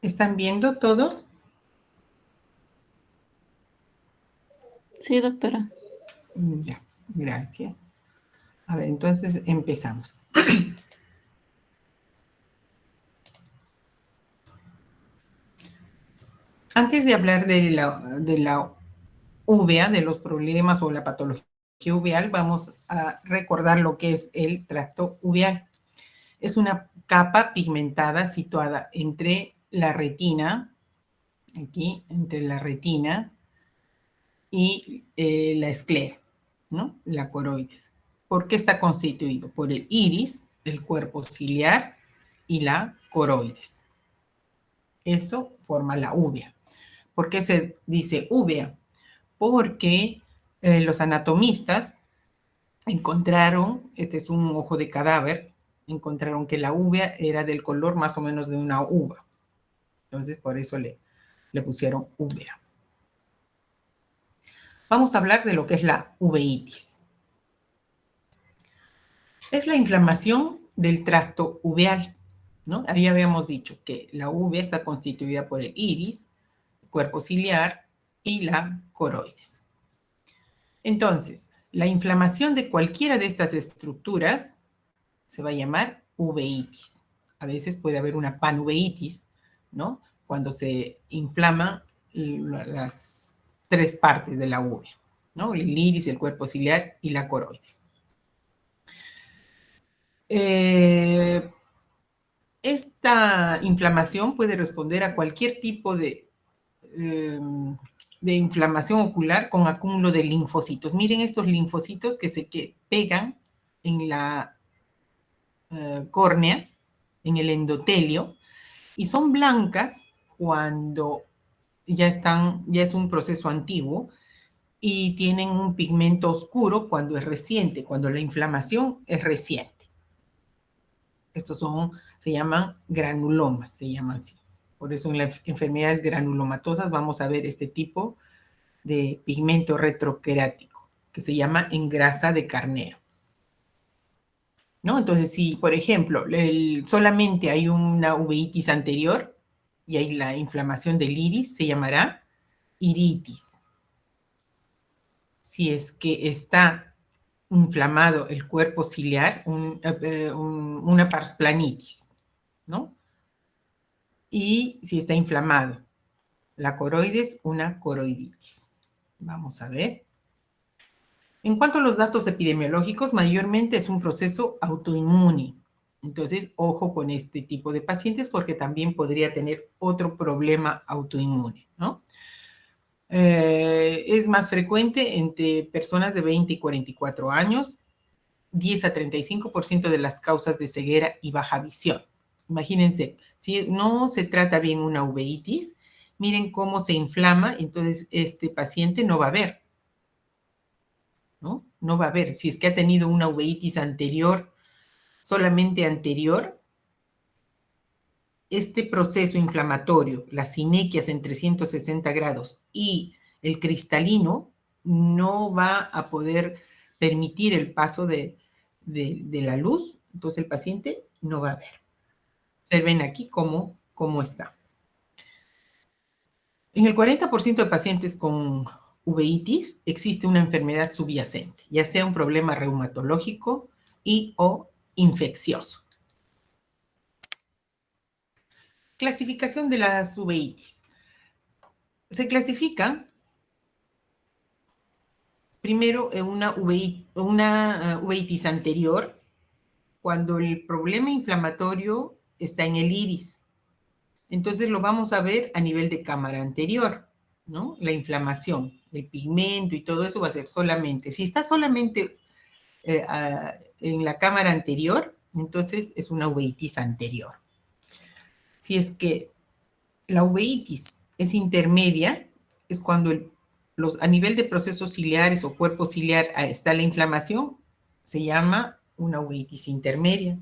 ¿Están viendo todos? Sí, doctora. Ya, gracias. A ver, entonces empezamos. Antes de hablar de la uvea, de los problemas o la patología uveal, vamos a recordar lo que es el tracto uveal. Es una capa pigmentada situada entre la retina, aquí, entre la retina y la esclera, ¿no? La coroides. ¿Por qué está constituido? Por el iris, el cuerpo ciliar y la coroides. Eso forma la uvea. ¿Por qué se dice uvea? Porque los anatomistas encontraron, este es un ojo de cadáver, encontraron que la uvea era del color más o menos de una uva. Entonces, por eso le pusieron uvea. Vamos a hablar de lo que es la uveitis. Es la inflamación del tracto uveal, ¿no? Ahí habíamos dicho que la uvea está constituida por el iris, el cuerpo ciliar y la coroides. Entonces, la inflamación de cualquiera de estas estructuras se va a llamar uveitis. A veces puede haber una panuveitis, ¿no? Cuando se inflaman las tres partes de la uvea, ¿no? El iris, el cuerpo ciliar y la coroides. Esta inflamación puede responder a cualquier tipo de inflamación ocular con acúmulo de linfocitos. Miren estos linfocitos que se pegan en la córnea, en el endotelio, y son blancas cuando ya es un proceso antiguo, y tienen un pigmento oscuro cuando es reciente, cuando la inflamación es reciente. Estos se llaman granulomas, se llaman así. Por eso en las enfermedades granulomatosas vamos a ver este tipo de pigmento retroquerático, que se llama engrasa de carnero, ¿no? Entonces, si, por ejemplo, solamente hay una uveitis anterior y hay la inflamación del iris, se llamará iritis. Si es que está inflamado el cuerpo ciliar, una planitis, ¿no? Y si está inflamado la coroides, una coroiditis. Vamos a ver. En cuanto a los datos epidemiológicos, mayormente es un proceso autoinmune. Entonces, ojo con este tipo de pacientes porque también podría tener otro problema autoinmune, ¿no? Es más frecuente entre personas de 20 y 44 años, 10 a 35% de las causas de ceguera y baja visión. Imagínense, si no se trata bien una uveitis, miren cómo se inflama, entonces este paciente no va a ver, ¿no? No va a ver. Si es que ha tenido una uveitis anterior, solamente anterior, este proceso inflamatorio, las sinequias en 360 grados y el cristalino, no va a poder permitir el paso de la luz, entonces el paciente no va a ver. Observen aquí cómo está. En el 40% de pacientes con uveitis existe una enfermedad subyacente, ya sea un problema reumatológico y o infeccioso. Clasificación de las uveitis. Se clasifica primero una uveitis anterior, cuando el problema inflamatorio está en el iris. Entonces lo vamos a ver a nivel de cámara anterior, ¿no? La inflamación, el pigmento y todo eso va a ser solamente. Si está solamente en la cámara anterior, entonces es una uveitis anterior. Si es que la uveitis es intermedia, es cuando a nivel de procesos ciliares o cuerpo ciliar está la inflamación, se llama una uveitis intermedia.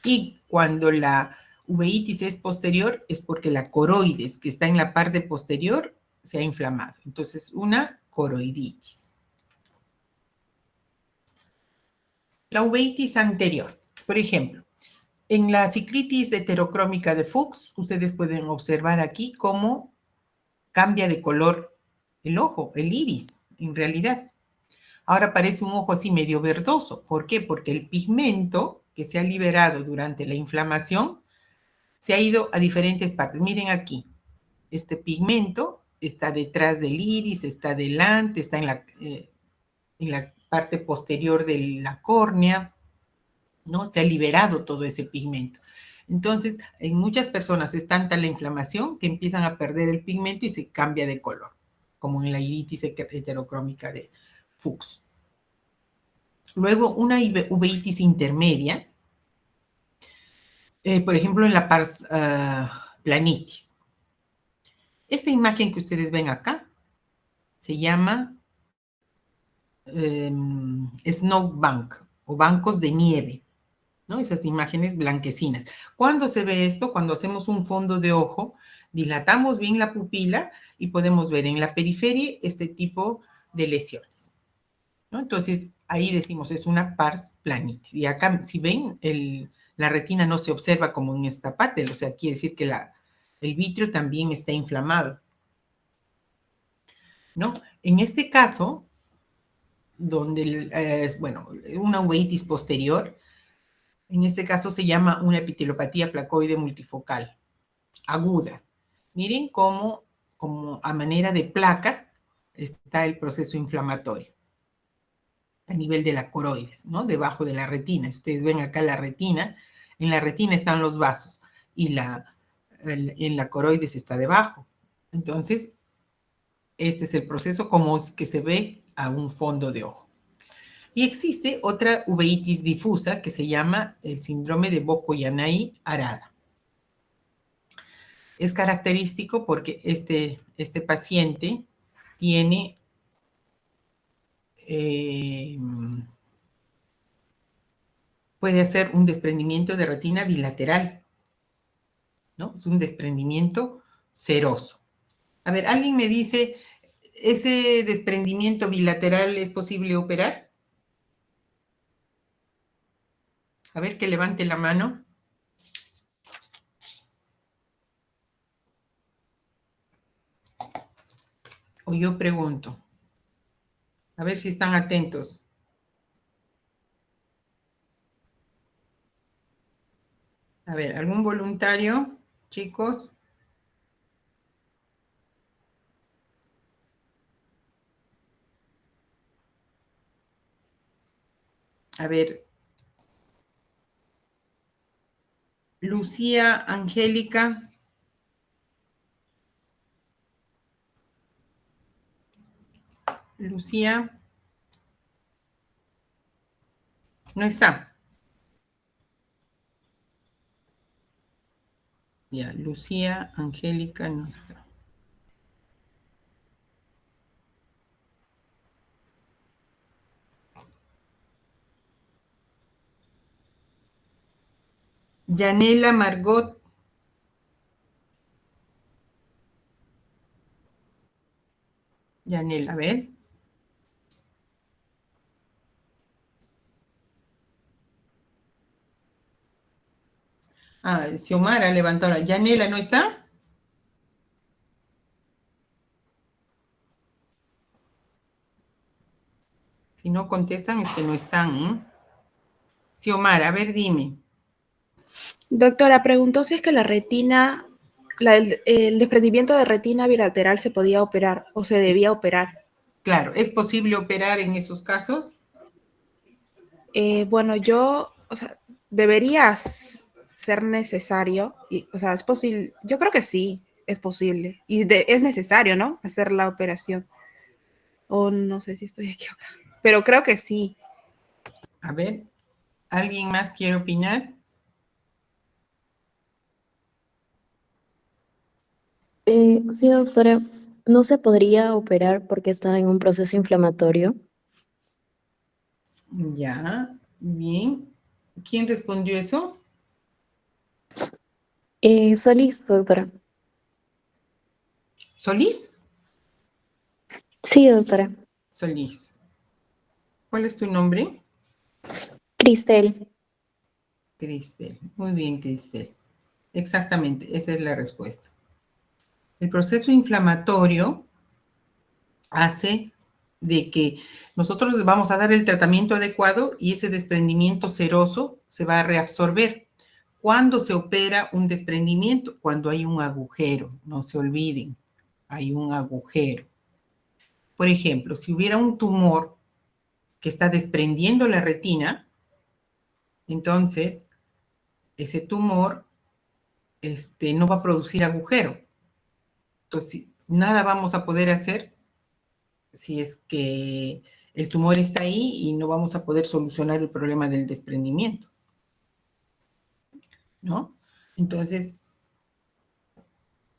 Y cuando la uveitis es posterior, es porque la coroides, que está en la parte posterior, se ha inflamado. Entonces, una coroiditis. La uveitis anterior, por ejemplo, En la ciclitis heterocrómica de Fuchs, ustedes pueden observar aquí cómo cambia de color el ojo, el iris, en realidad. Ahora parece un ojo así medio verdoso. ¿Por qué? Porque el pigmento que se ha liberado durante la inflamación se ha ido a diferentes partes. Miren aquí, este pigmento está detrás del iris, está delante, está en la parte posterior de la córnea, ¿no? Se ha liberado todo ese pigmento. Entonces, en muchas personas es tanta la inflamación que empiezan a perder el pigmento y se cambia de color, como en la iritis heterocrómica de Fuchs. Luego, una uveitis intermedia, por ejemplo, en la pars planitis. Esta imagen que ustedes ven acá se llama snowbank o bancos de nieve, ¿no? Esas imágenes blanquecinas. ¿Cuándo se ve esto? Cuando hacemos un fondo de ojo, dilatamos bien la pupila y podemos ver en la periferia este tipo de lesiones, ¿no? Entonces, ahí decimos, es una pars planitis. Y acá, si ven, la retina no se observa como en esta parte, o sea, quiere decir que el vitrio también está inflamado, ¿no? En este caso, donde, bueno, una uveitis posterior, en este caso se llama una epitelopatía placoide multifocal aguda. Miren cómo, como a manera de placas, está el proceso inflamatorio a nivel de la coroides, ¿no? Debajo de la retina. Ustedes ven acá la retina, en la retina están los vasos y en la coroides está debajo. Entonces, este es el proceso como es que se ve a un fondo de ojo. Y existe otra uveitis difusa que se llama el síndrome de Boko-Yanai-Arada. Es característico porque este paciente tiene puede hacer un desprendimiento de retina bilateral, ¿no? Es un desprendimiento seroso. A ver, ¿alguien me dice, ese desprendimiento bilateral es posible operar? A ver, que levante la mano. O yo pregunto. A ver si están atentos. A ver, ¿algún voluntario, chicos? A ver, Lucía Angélica. Lucía. No está. Ya, Lucía Angélica no está. Yanela Margot. Yanela, a ver. Ah, Xiomara levantó la. ¿Yanela no está? Si no contestan es que no están, ¿eh? Xiomara, a ver, dime. Doctora, preguntó si es que la retina, el desprendimiento de retina bilateral se podía operar o se debía operar. Claro, ¿es posible operar en esos casos? Bueno, o sea, debería ser necesario, o sea, es posible, yo creo que sí, es posible, y es necesario, ¿no? Hacer la operación. O no sé si estoy equivocada, pero creo que sí. A ver, ¿alguien más quiere opinar? Sí, doctora, ¿no se podría operar porque está en un proceso inflamatorio? Ya, bien. ¿Quién respondió eso? Solís, doctora. ¿Solís? Sí, doctora. Solís. ¿Cuál es tu nombre? Cristel. Cristel. Muy bien, Cristel. Exactamente, esa es la respuesta. El proceso inflamatorio hace de que nosotros les vamos a dar el tratamiento adecuado y ese desprendimiento seroso se va a reabsorber. ¿Cuándo se opera un desprendimiento? Cuando hay un agujero, no se olviden, hay un agujero. Por ejemplo, si hubiera un tumor que está desprendiendo la retina, entonces ese tumor no va a producir agujero. Entonces, nada vamos a poder hacer si es que el tumor está ahí y no vamos a poder solucionar el problema del desprendimiento, ¿no? Entonces,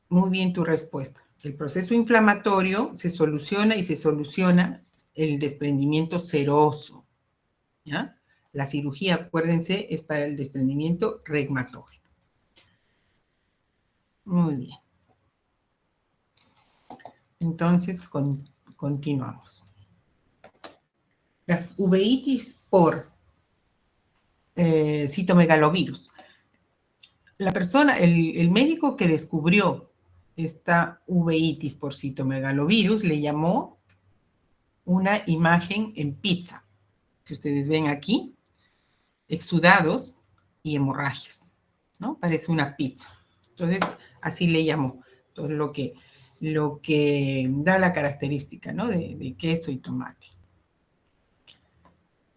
muy bien tu respuesta. El proceso inflamatorio se soluciona y se soluciona el desprendimiento seroso, ¿ya? La cirugía, acuérdense, es para el desprendimiento reumatógeno. Muy bien. Entonces, continuamos. Las uveitis por citomegalovirus. La persona, el médico que descubrió esta uveitis por citomegalovirus le llamó una imagen en pizza. Si ustedes ven aquí, exudados y hemorragias, ¿no? Parece una pizza. Entonces, así le llamó. Entonces, lo que da la característica, ¿no? De queso y tomate.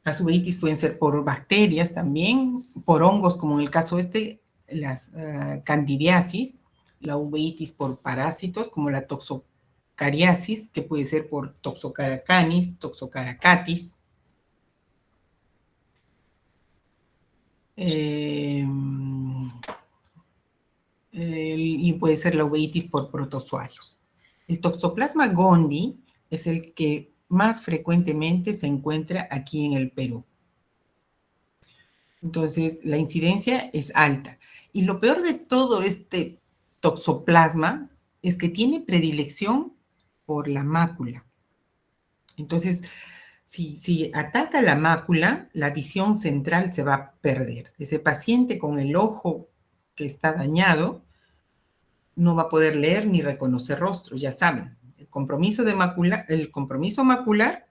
Las uveitis pueden ser por bacterias también, por hongos, como en el caso las candidiasis, la uveitis por parásitos, como la toxocariasis, que puede ser por toxocaracanis, toxocaracatis. Y puede ser la uveitis por protozoarios. El Toxoplasma gondii es el que más frecuentemente se encuentra aquí en el Perú. Entonces, la incidencia es alta. Y lo peor de todo este toxoplasma es que tiene predilección por la mácula. Entonces, si ataca la mácula, la visión central se va a perder. Ese paciente con el ojo que está dañado no va a poder leer ni reconocer rostros, ya saben. El compromiso macular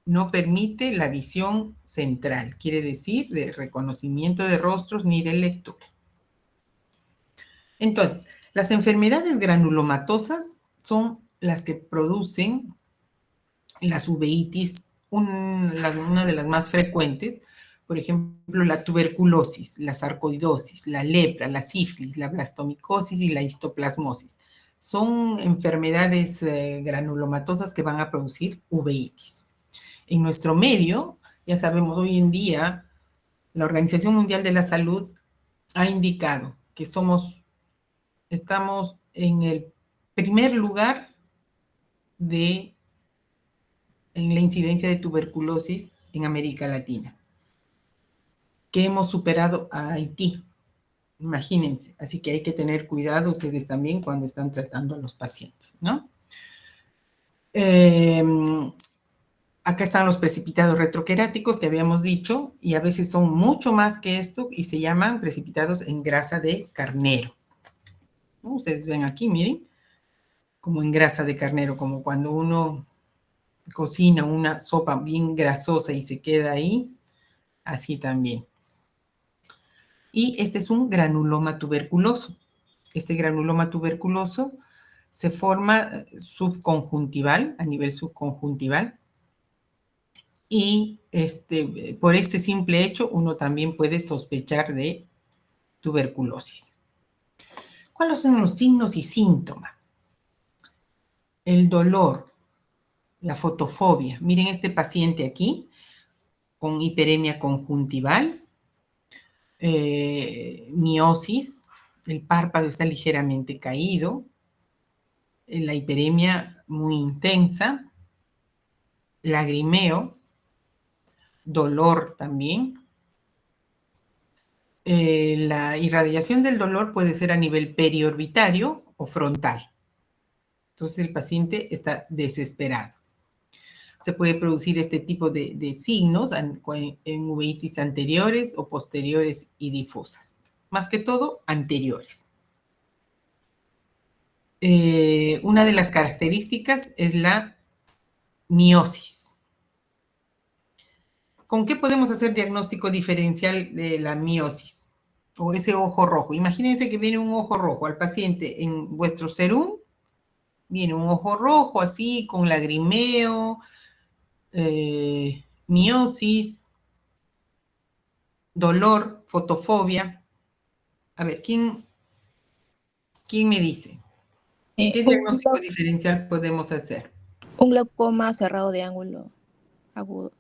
no permite la visión central, quiere decir de reconocimiento de rostros ni de lectura. Entonces, las enfermedades granulomatosas son las que producen las uveitis, una de las más frecuentes, por ejemplo, la tuberculosis, la sarcoidosis, la lepra, la sífilis, la blastomicosis y la histoplasmosis. Son enfermedades granulomatosas que van a producir uveitis. En nuestro medio, ya sabemos, hoy en día, la Organización Mundial de la Salud ha indicado que estamos en el primer lugar en la incidencia de tuberculosis en América Latina, que hemos superado a Haití. Imagínense, así que hay que tener cuidado ustedes también cuando están tratando a los pacientes, ¿no? Acá están los precipitados retroqueráticos que habíamos dicho, y a veces son mucho más que esto y se llaman precipitados en grasa de carnero. ¿No? Ustedes ven aquí, miren, como en grasa de carnero, como cuando uno cocina una sopa bien grasosa y se queda ahí, así también. Y este es un granuloma tuberculoso. Este granuloma tuberculoso se forma subconjuntival, a nivel subconjuntival, y por este simple hecho uno también puede sospechar de tuberculosis. ¿Cuáles son los signos y síntomas? El dolor, la fotofobia. Miren este paciente aquí con hiperemia conjuntival, miosis, el párpado está ligeramente caído, la hiperemia muy intensa, lagrimeo, dolor también. La irradiación del dolor puede ser a nivel periorbitario o frontal. Entonces el paciente está desesperado. se puede producir este tipo de signos en uveitis anteriores o posteriores y difusas. Más que todo, anteriores. Una de las características es la miosis. ¿Con qué podemos hacer diagnóstico diferencial de la miosis? O ese ojo rojo. Imagínense que viene un ojo rojo al paciente en vuestro serum. Viene un ojo rojo así, con lagrimeo, miosis, dolor, fotofobia. A ver, ¿quién me dice? ¿Qué diagnóstico diferencial podemos hacer? Un glaucoma cerrado de ángulo agudo.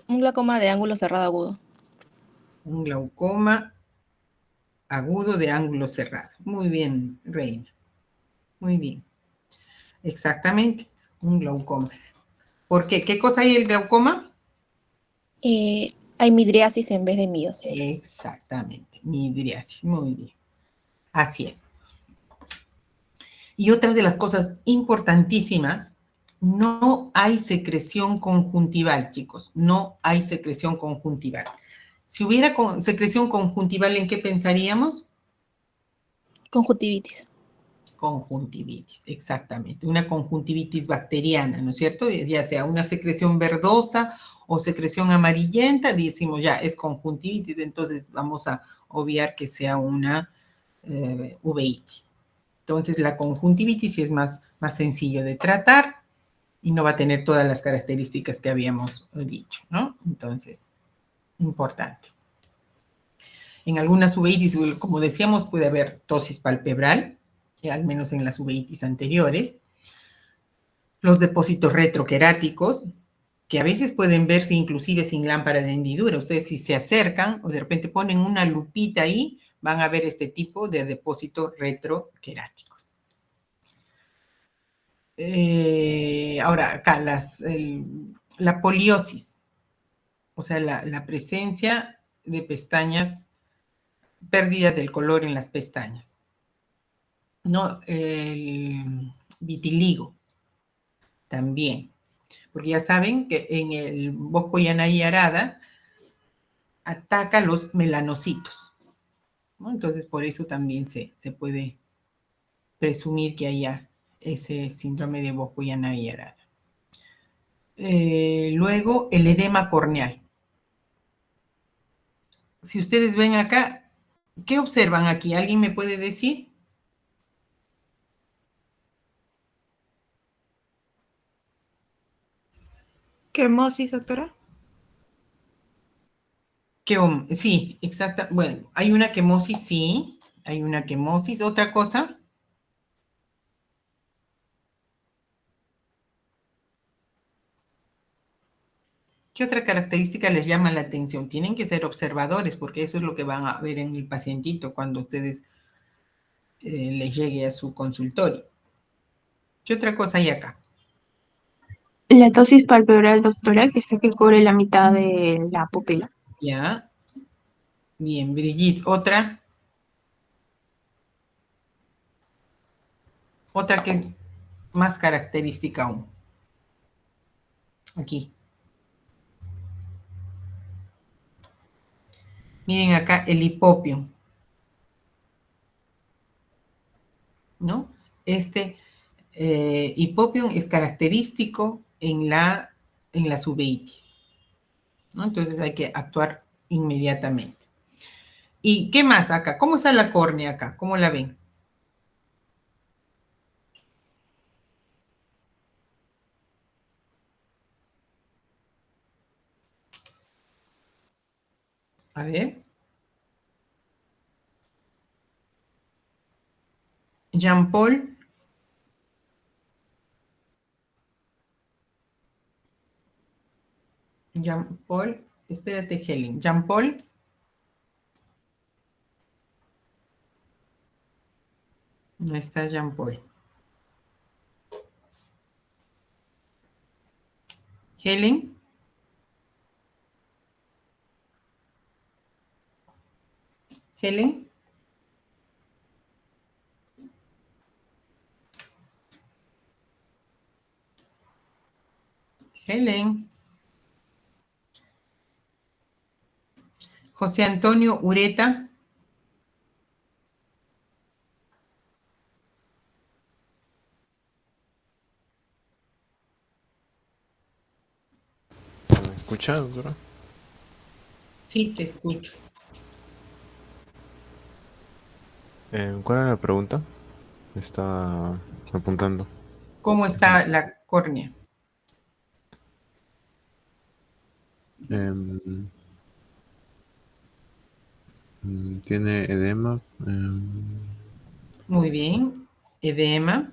Un glaucoma de ángulo cerrado agudo. Un glaucoma agudo de ángulo cerrado. Muy bien, Reina. Muy bien. Exactamente, un glaucoma. ¿Por qué? ¿Qué cosa hay el glaucoma? Hay midriasis en vez de miosis. Exactamente, midriasis. Muy bien. Así es. Y otra de las cosas importantísimas, no hay secreción conjuntival, chicos. No hay secreción conjuntival. Si hubiera secreción conjuntival, ¿en qué pensaríamos? Conjuntivitis. Conjuntivitis, exactamente. Una conjuntivitis bacteriana, ¿no es cierto? Ya sea una secreción verdosa o secreción amarillenta, decimos ya es conjuntivitis, entonces vamos a obviar que sea una uveitis. Entonces la conjuntivitis sí es más sencillo de tratar y no va a tener todas las características que habíamos dicho, ¿no? Entonces, importante. En algunas uveitis, como decíamos, puede haber ptosis palpebral, al menos en las uveitis anteriores. Los depósitos retroqueráticos, que a veces pueden verse inclusive sin lámpara de hendidura. Ustedes si se acercan o de repente ponen una lupita ahí, van a ver este tipo de depósitos retroqueráticos. Ahora, acá la poliosis, o sea, la presencia de pestañas, pérdida del color en las pestañas. No, el vitiligo también, porque ya saben que en el Bosco Yanay Arada ataca los melanocitos, ¿no? Entonces, por eso también se puede presumir que haya ese síndrome de Bosco Yanay Arada. Luego, el edema corneal. Si ustedes ven acá, ¿qué observan aquí? ¿Alguien me puede decir? ¿Quemosis, doctora? Sí, exacta. Bueno, hay una quemosis, sí. Hay una quemosis. ¿Otra cosa? ¿Qué otra característica les llama la atención? Tienen que ser observadores porque eso es lo que van a ver en el pacientito cuando ustedes les llegue a su consultorio. ¿Qué otra cosa hay acá? La ptosis palpebral, doctora, que está que cubre la mitad de la pupila. Ya. Bien, Brigitte. ¿Otra? Otra que es más característica aún. Aquí. Miren acá el hipopio, ¿no? Este hipopion es característico en las uveitis, ¿no? Entonces hay que actuar inmediatamente. ¿Y qué más acá? ¿Cómo está la córnea acá? ¿Cómo la ven? A ver. Jean-Paul. Jean-Paul. Espérate, Helen. Jean-Paul. No está Jean-Paul. Helen. Helen. Helen. José Antonio Ureta. ¿Me escucha, doctora? Sí, te escucho. ¿Cuál era la pregunta? Está apuntando. ¿Cómo está la córnea? Em, Tiene edema. Muy bien. Edema.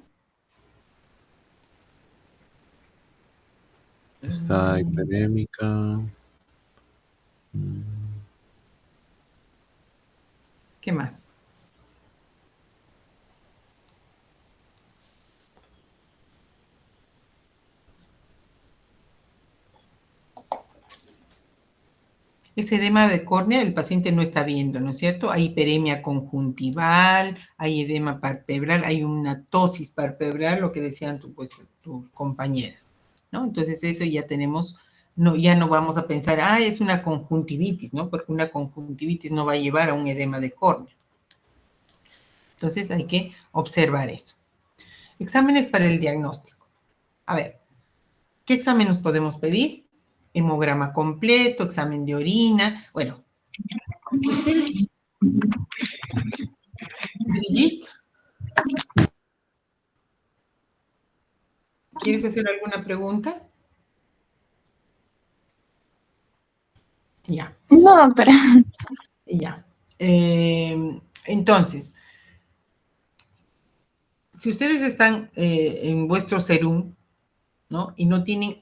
Está hiperémica. ¿Qué más? Ese edema de córnea el paciente no está viendo, ¿no es cierto? Hay hiperemia conjuntival, hay edema palpebral, hay una tosis palpebral, lo que decían tus compañeras, ¿no? Entonces eso ya tenemos, no, ya no vamos a pensar, es una conjuntivitis, ¿no? Porque una conjuntivitis no va a llevar a un edema de córnea. Entonces hay que observar eso. Exámenes para el diagnóstico. A ver, ¿qué exámenes podemos pedir? Hemograma completo, examen de orina. Bueno, ¿ustedes, Brigitte, quieres hacer alguna pregunta? Ya, No, doctora. ya. Entonces, si ustedes están en vuestro serum, ¿no? Y no tienen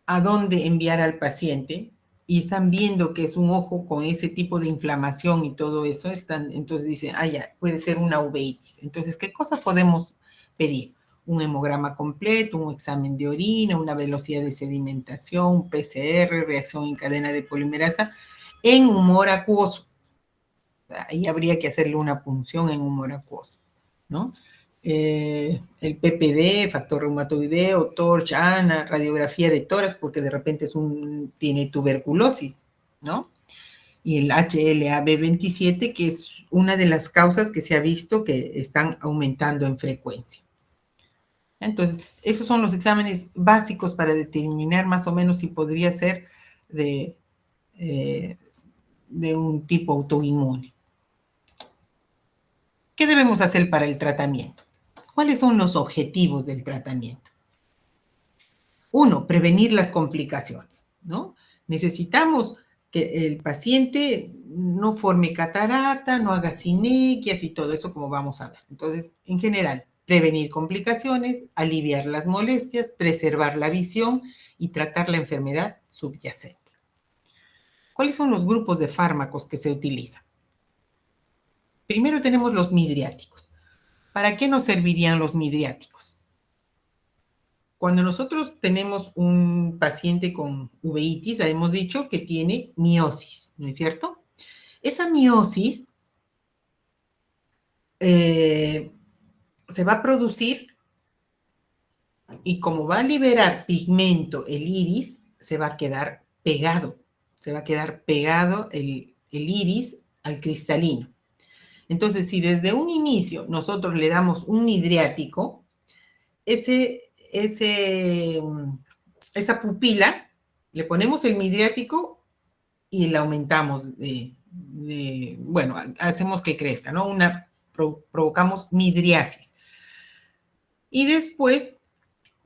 a dónde enviar al paciente y están viendo que es un ojo con ese tipo de inflamación y todo eso, entonces dicen, ya, puede ser una uveitis. Entonces, ¿qué cosa podemos pedir? Un hemograma completo, un examen de orina, una velocidad de sedimentación, un PCR, reacción en cadena de polimerasa, en humor acuoso. Ahí habría que hacerle una punción en humor acuoso, ¿no? El PPD, factor reumatoideo, TORCH, ANA, radiografía de tórax, porque de repente tiene tuberculosis, ¿no? Y el HLA-B27, que es una de las causas que se ha visto que están aumentando en frecuencia. Entonces, esos son los exámenes básicos para determinar más o menos si podría ser de un tipo autoinmune. ¿Qué debemos hacer para el tratamiento? ¿Cuáles son los objetivos del tratamiento? Uno, prevenir las complicaciones, ¿no? Necesitamos que el paciente no forme catarata, no haga sinequias y todo eso como vamos a ver. Entonces, en general, prevenir complicaciones, aliviar las molestias, preservar la visión y tratar la enfermedad subyacente. ¿Cuáles son los grupos de fármacos que se utilizan? Primero tenemos los midriáticos. ¿Para qué nos servirían los midriáticos? Cuando nosotros tenemos un paciente con uveitis, hemos dicho que tiene miosis, ¿no es cierto? Esa miosis se va a producir y como va a liberar pigmento el iris, se va a quedar pegado. Se va a quedar pegado el iris al cristalino. Entonces, si desde un inicio nosotros le damos un midriático, esa pupila, le ponemos el midriático y la aumentamos bueno, hacemos que crezca, ¿no? Provocamos midriasis. Y después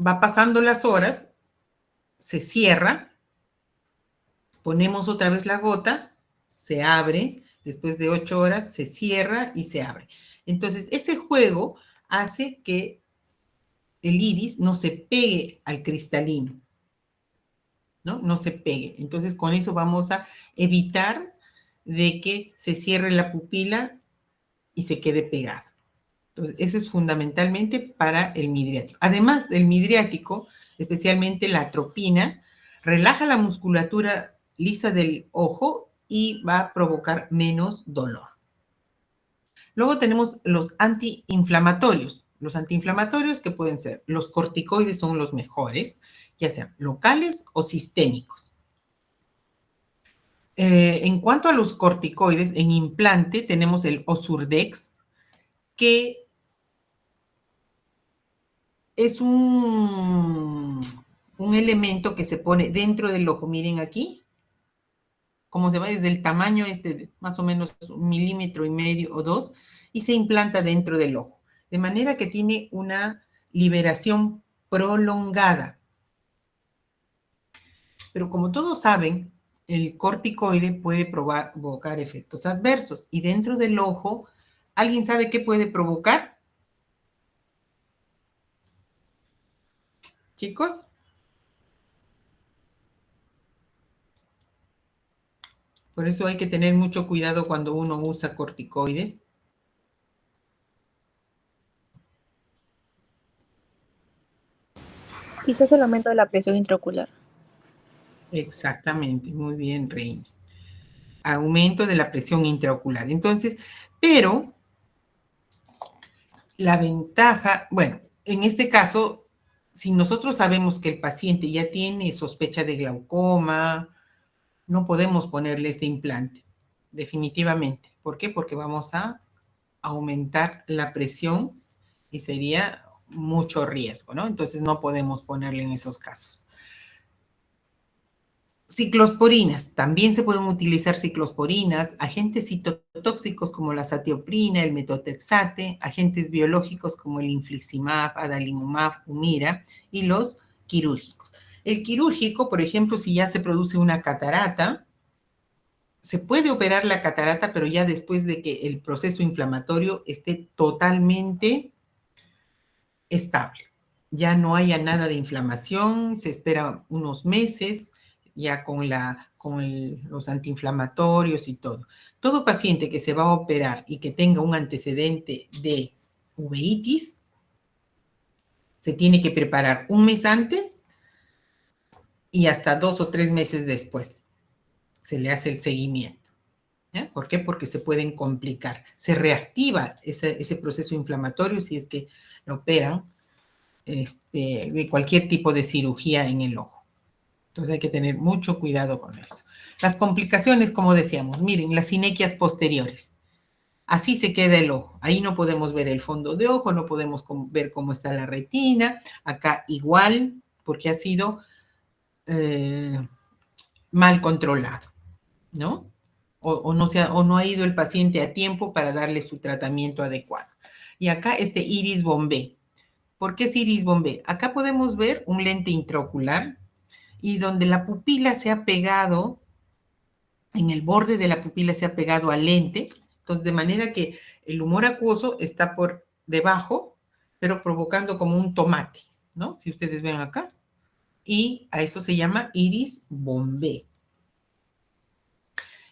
va pasando las horas, se cierra, ponemos otra vez la gota, se abre, después de 8 horas se cierra y se abre. Entonces, ese juego hace que el iris no se pegue al cristalino, ¿no? No se pegue. Entonces, con eso vamos a evitar de que se cierre la pupila y se quede pegada. Entonces, eso es fundamentalmente para el midriático. Además del midriático, especialmente la atropina, relaja la musculatura lisa del ojo y va a provocar menos dolor. Luego tenemos los antiinflamatorios. Los antiinflamatorios, que pueden ser, los corticoides son los mejores, ya sean locales o sistémicos. En cuanto a los corticoides, en implante tenemos el Ozurdex, que es un elemento que se pone dentro del ojo. Miren aquí, cómo se va desde el tamaño más o menos 1,5 milímetros o 2, y se implanta dentro del ojo. De manera que tiene una liberación prolongada. Pero como todos saben, el corticoide puede provocar efectos adversos. Y dentro del ojo, ¿alguien sabe qué puede provocar? Chicos. Por eso hay que tener mucho cuidado cuando uno usa corticoides. Quizás el aumento de la presión intraocular. Exactamente, muy bien, Reina. Aumento de la presión intraocular. Entonces, pero la ventaja, bueno, en este caso, si nosotros sabemos que el paciente ya tiene sospecha de glaucoma, no podemos ponerle este implante, definitivamente. ¿Por qué? Porque vamos a aumentar la presión y sería mucho riesgo, ¿no? Entonces no podemos ponerle en esos casos. Ciclosporinas, también se pueden utilizar ciclosporinas, agentes citotóxicos como la satioprina, el metotrexate, agentes biológicos como el infliximab, adalimumab, Humira, y los quirúrgicos. El quirúrgico, por ejemplo, si ya se produce una catarata, se puede operar la catarata, pero ya después de que el proceso inflamatorio esté totalmente estable. Ya no haya nada de inflamación, se espera unos meses, ya con los antiinflamatorios y todo. Todo paciente que se va a operar y que tenga un antecedente de uveitis, se tiene que preparar un mes antes y hasta 2 o 3 meses después se le hace el seguimiento. ¿Ya? ¿Por qué? Porque se pueden complicar. Se reactiva ese proceso inflamatorio si es que lo operan de cualquier tipo de cirugía en el ojo. Entonces hay que tener mucho cuidado con eso. Las complicaciones, como decíamos, miren, las sinequias posteriores. Así se queda el ojo. Ahí no podemos ver el fondo de ojo, no podemos ver cómo está la retina. Acá igual, porque ha sido mal controlado, ¿no? O no ha ido el paciente a tiempo para darle su tratamiento adecuado. Y acá iris bombé. ¿Por qué es iris bombé? Acá podemos ver un lente intraocular y donde la pupila se ha pegado, en el borde de la pupila se ha pegado al lente, entonces de manera que el humor acuoso está por debajo, pero provocando como un tomate, ¿no? Si ustedes ven acá. Y a eso se llama iris bombé.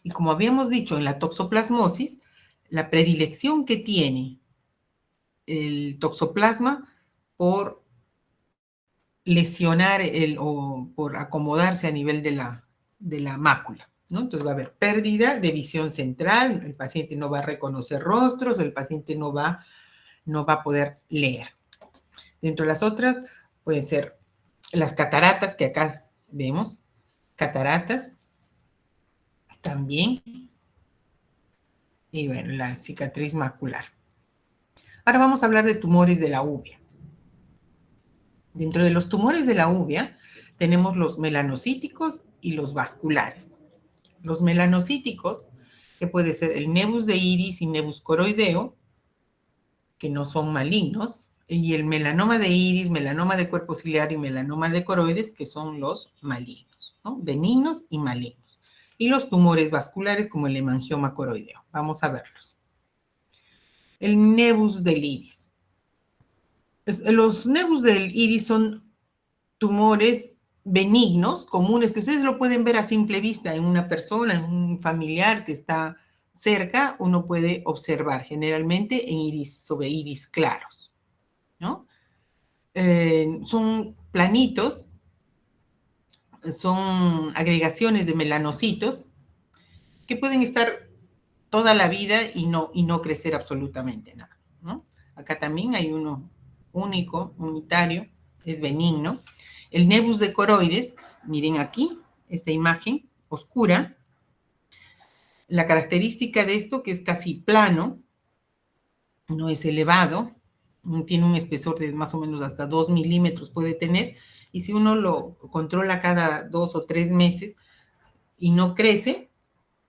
Y como habíamos dicho en la toxoplasmosis, la predilección que tiene el toxoplasma por lesionar o por acomodarse a nivel de la mácula, ¿no? Entonces va a haber pérdida de visión central, el paciente no va a reconocer rostros, el paciente no va a poder leer. Dentro de las otras pueden ser las cataratas, que acá vemos, cataratas también, y bueno, la cicatriz macular. Ahora vamos a hablar de tumores de la uvea. Dentro de los tumores de la uvea tenemos los melanocíticos y los vasculares. Los melanocíticos, que puede ser el nevus de iris y nevus coroideo, que no son malignos, y el melanoma de iris, melanoma de cuerpo ciliar y melanoma de coroides, que son los malignos, ¿no? Benignos y malignos. Y los tumores vasculares como el hemangioma coroideo. Vamos a verlos. El nevus del iris. Los nevus del iris son tumores benignos, comunes, que ustedes lo pueden ver a simple vista en una persona, en un familiar que está cerca, uno puede observar generalmente en iris, sobre iris claros, ¿no? Son planitos, son agregaciones de melanocitos que pueden estar toda la vida y no crecer absolutamente nada, ¿no? Acá también hay uno único, unitario, es benigno. El nevus de coroides, miren aquí, esta imagen oscura. La característica de esto que es casi plano, no es elevado, tiene un espesor de más o menos hasta 2 milímetros puede tener, y si uno lo controla cada 2 o 3 meses y no crece,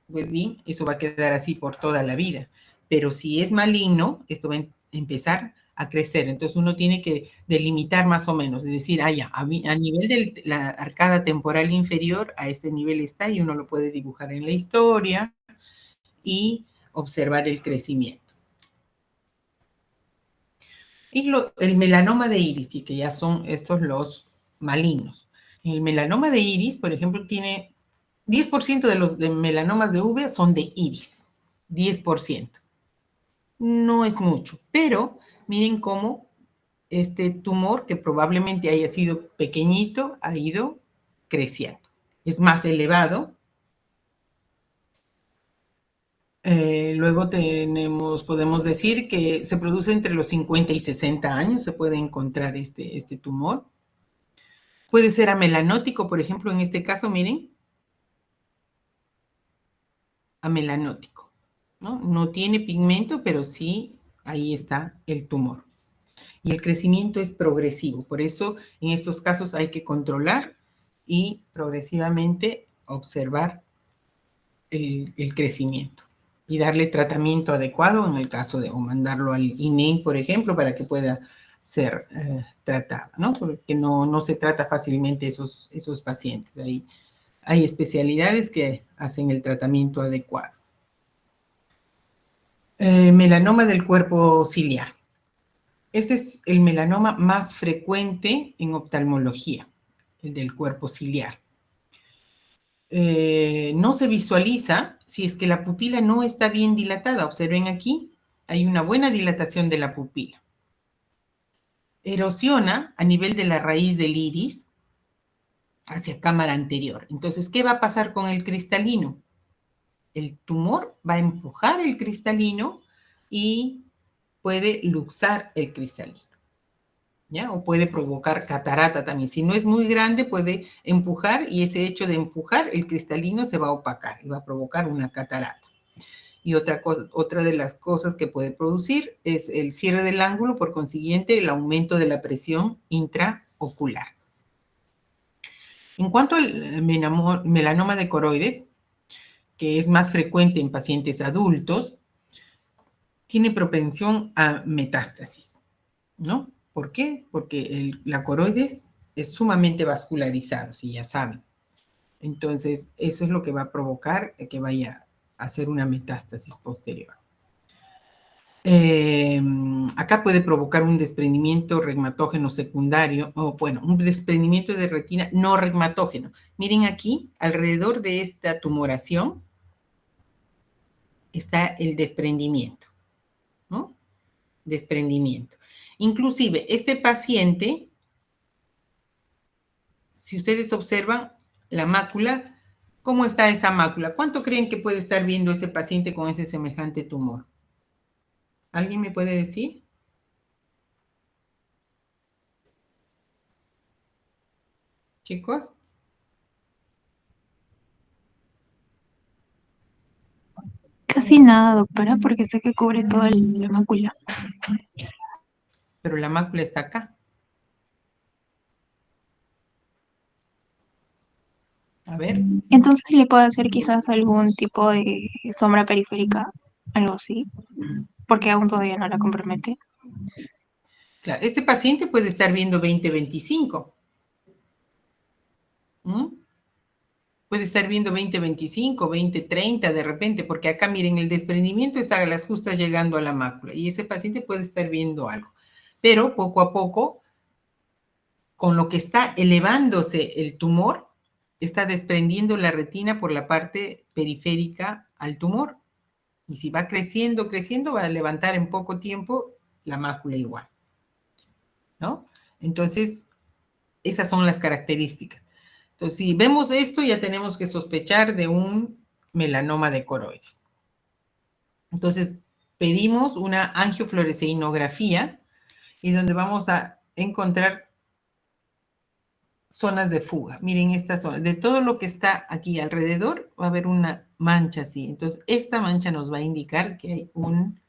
pues bien, eso va a quedar así por toda la vida. Pero si es maligno, esto va a empezar a crecer. Entonces uno tiene que delimitar más o menos, es decir, ya, a nivel de la arcada temporal inferior, a este nivel está, y uno lo puede dibujar en la historia y observar el crecimiento. Y el melanoma de iris, y que ya son estos los malignos. El melanoma de iris, por ejemplo, tiene 10% de los melanomas de uvea son de iris, 10%. No es mucho, pero miren cómo este tumor, que probablemente haya sido pequeñito, ha ido creciendo. Es más elevado. Luego podemos decir que se produce entre los 50 y 60 años, se puede encontrar este tumor. Puede ser amelanótico, por ejemplo, en este caso, miren, amelanótico, ¿no? No tiene pigmento, pero sí ahí está el tumor. Y el crecimiento es progresivo, por eso en estos casos hay que controlar y progresivamente observar el crecimiento y darle tratamiento adecuado en el caso de, o mandarlo al INEM, por ejemplo, para que pueda ser tratado, ¿no? Porque no se trata fácilmente esos pacientes. Hay especialidades que hacen el tratamiento adecuado. Melanoma del cuerpo ciliar. Este es el melanoma más frecuente en oftalmología, el del cuerpo ciliar. No se visualiza si es que la pupila no está bien dilatada. Observen aquí, hay una buena dilatación de la pupila. Erosiona a nivel de la raíz del iris hacia cámara anterior. Entonces, ¿qué va a pasar con el cristalino? El tumor va a empujar el cristalino y puede luxar el cristalino, ¿ya? O puede provocar catarata también. Si no es muy grande, puede empujar, y ese hecho de empujar, el cristalino se va a opacar y va a provocar una catarata. Y otra de las cosas que puede producir es el cierre del ángulo, por consiguiente, el aumento de la presión intraocular. En cuanto al melanoma de coroides, que es más frecuente en pacientes adultos, tiene propensión a metástasis, ¿no? ¿Por qué? Porque la coroides es sumamente vascularizado, si ya saben. Entonces, eso es lo que va a provocar que vaya a hacer una metástasis posterior. Acá puede provocar un desprendimiento reumatógeno secundario, o bueno, un desprendimiento de retina no reumatógeno. Miren aquí, alrededor de esta tumoración está el desprendimiento, ¿no? Desprendimiento. Inclusive, este paciente, si ustedes observan la mácula, ¿cómo está esa mácula? ¿Cuánto creen que puede estar viendo ese paciente con ese semejante tumor? ¿Alguien me puede decir? Chicos. Casi nada, doctora, porque sé que cubre toda la mácula. Pero la mácula está acá. A ver. Entonces le puedo hacer quizás algún tipo de sombra periférica, algo así, porque aún todavía no la compromete. Claro, este paciente puede estar viendo 20/25. Puede estar viendo 20/25, 20/30 de repente, porque acá miren, el desprendimiento está a las justas llegando a la mácula, y ese paciente puede estar viendo algo. Pero poco a poco, con lo que está elevándose el tumor, está desprendiendo la retina por la parte periférica al tumor. Y si va creciendo, creciendo, va a levantar en poco tiempo la mácula igual, ¿no? Entonces, esas son las características. Entonces, si vemos esto, ya tenemos que sospechar de un melanoma de coroides. Entonces, pedimos una angiofluoresceínografía y donde vamos a encontrar zonas de fuga. Miren esta zona. De todo lo que está aquí alrededor va a haber una mancha así. Entonces, esta mancha nos va a indicar que hay un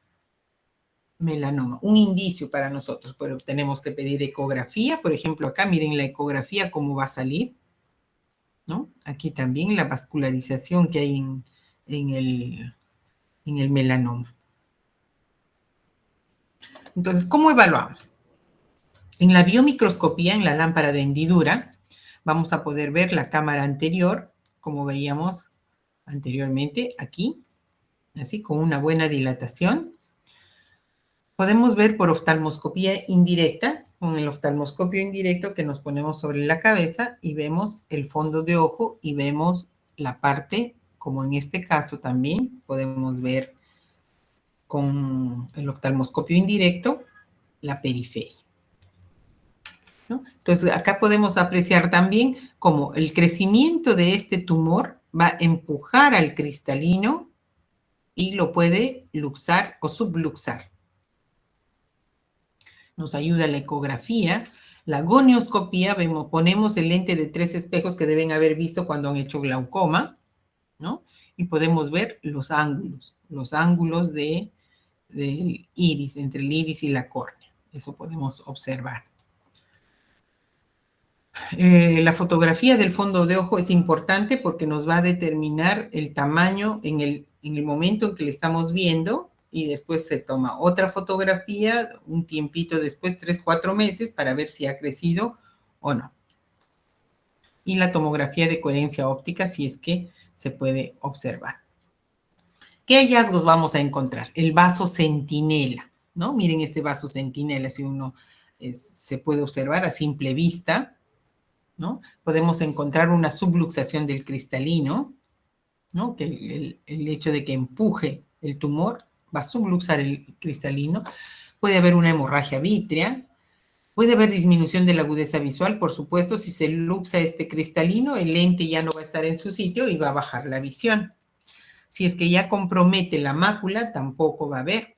melanoma, un indicio para nosotros, pero tenemos que pedir ecografía. Por ejemplo, acá miren la ecografía cómo va a salir, ¿no? Aquí también la vascularización que hay en el melanoma. Entonces, ¿cómo evaluamos? En la biomicroscopía, en la lámpara de hendidura, vamos a poder ver la cámara anterior, como veíamos anteriormente aquí, así con una buena dilatación. Podemos ver por oftalmoscopía indirecta, con el oftalmoscopio indirecto que nos ponemos sobre la cabeza y vemos el fondo de ojo y vemos la parte, como en este caso también podemos ver con el oftalmoscopio indirecto, la periferia, ¿no? Entonces, acá podemos apreciar también cómo el crecimiento de este tumor va a empujar al cristalino y lo puede luxar o subluxar. Nos ayuda la ecografía. La gonioscopía, ponemos el lente de 3 espejos que deben haber visto cuando han hecho glaucoma, ¿no? Y podemos ver los ángulos del iris, entre el iris y la córnea. Eso podemos observar. La fotografía del fondo de ojo es importante porque nos va a determinar el tamaño en el momento en que le estamos viendo y después se toma otra fotografía un tiempito después, 3, 4 meses, para ver si ha crecido o no. Y la tomografía de coherencia óptica si es que se puede observar. ¿Qué hallazgos vamos a encontrar? El vaso centinela, ¿no? Miren este vaso centinela, si uno se puede observar a simple vista, ¿no? Podemos encontrar una subluxación del cristalino, ¿no? Que el hecho de que empuje el tumor va a subluxar el cristalino. Puede haber una hemorragia vítrea. Puede haber disminución de la agudeza visual, por supuesto. Si se luxa este cristalino, el lente ya no va a estar en su sitio y va a bajar la visión. Si es que ya compromete la mácula, tampoco va a haber.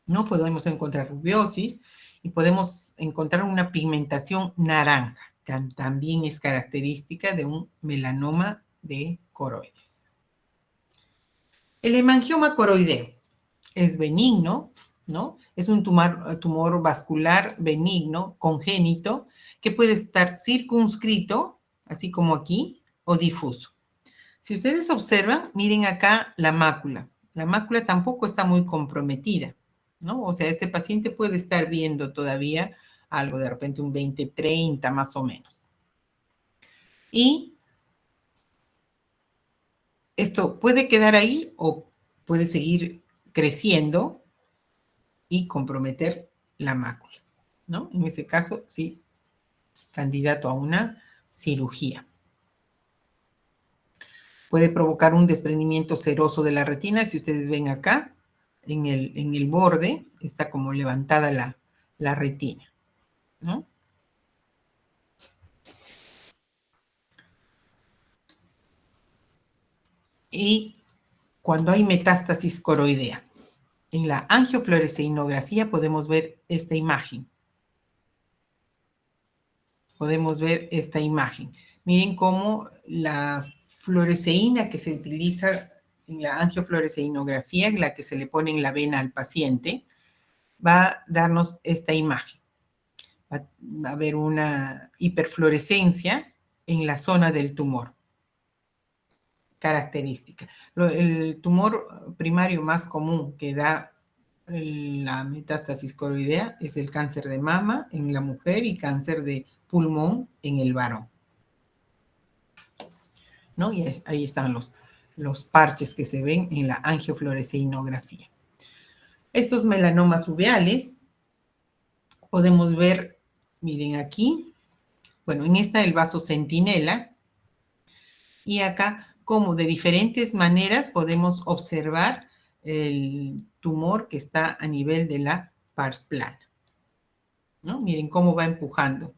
No podemos encontrar rubiosis y podemos encontrar una pigmentación naranja, que también es característica de un melanoma de coroides. El hemangioma coroideo es benigno, ¿no? Es un tumor vascular benigno, congénito, que puede estar circunscrito, así como aquí, o difuso. Si ustedes observan, miren acá la mácula. La mácula tampoco está muy comprometida, ¿no? O sea, este paciente puede estar viendo todavía algo, de repente un 20/30 más o menos. Y esto puede quedar ahí o puede seguir creciendo y comprometer la mácula, ¿no? En ese caso, sí, candidato a una cirugía. Puede provocar un desprendimiento seroso de la retina. Si ustedes ven acá, en el borde, está como levantada la retina, ¿no? Y cuando hay metástasis coroidea, en la angiofluoresceínografía podemos ver esta imagen. Podemos ver esta imagen. Miren cómo la fluoresceína que se utiliza en la angiofluoresceínografía, en la que se le pone en la vena al paciente, va a darnos esta imagen. Va a haber una hiperfluorescencia en la zona del tumor. Característica. El tumor primario más común que da la metástasis coroidea es el cáncer de mama en la mujer y cáncer de pulmón en el varón, ¿no? Y ahí están los parches que se ven en la angiofluoresceínografía. Estos melanomas uveales podemos ver, miren aquí, bueno, en esta el vaso centinela, y acá como de diferentes maneras podemos observar el tumor que está a nivel de la pars plana, ¿no? Miren cómo va empujando.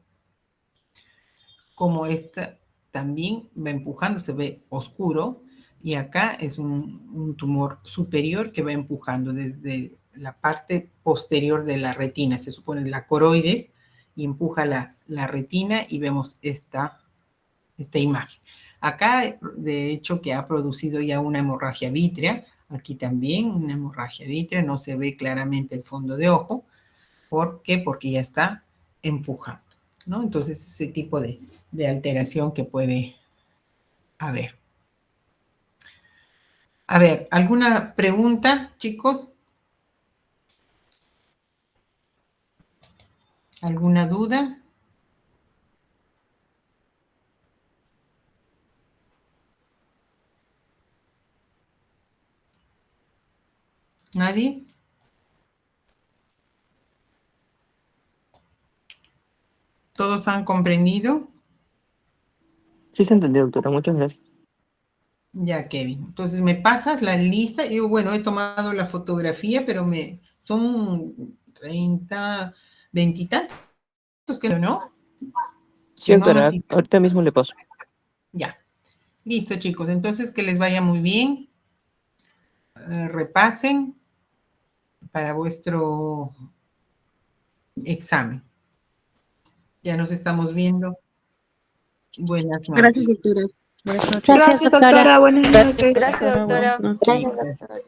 Como esta también va empujando, se ve oscuro. Y acá es un tumor superior que va empujando desde la parte posterior de la retina, se supone la coroides, y empuja la retina y vemos esta imagen. Acá, de hecho, que ha producido ya una hemorragia vítrea, aquí también una hemorragia vítrea, no se ve claramente el fondo de ojo. ¿Por qué? Porque ya está empujando, ¿no? Entonces, ese tipo de alteración que puede haber. A ver, ¿alguna pregunta, chicos? ¿Alguna duda? ¿Nadie? ¿Todos han comprendido? Sí se entendió, doctora. Muchas gracias. Ya, Kevin. Entonces, me pasas la lista. Yo, bueno, he tomado la fotografía, pero son 30, 20 y tantos, que no, Sí, que no han doctora. asistido. Ahorita mismo le paso. Ya. Listo, chicos. Entonces, que les vaya muy bien. Repasen para vuestro examen. Ya nos estamos viendo. Buenas noches. Gracias, doctora. Buenas noches. Gracias, doctora. Buenas noches. Gracias, doctora. Gracias, doctora.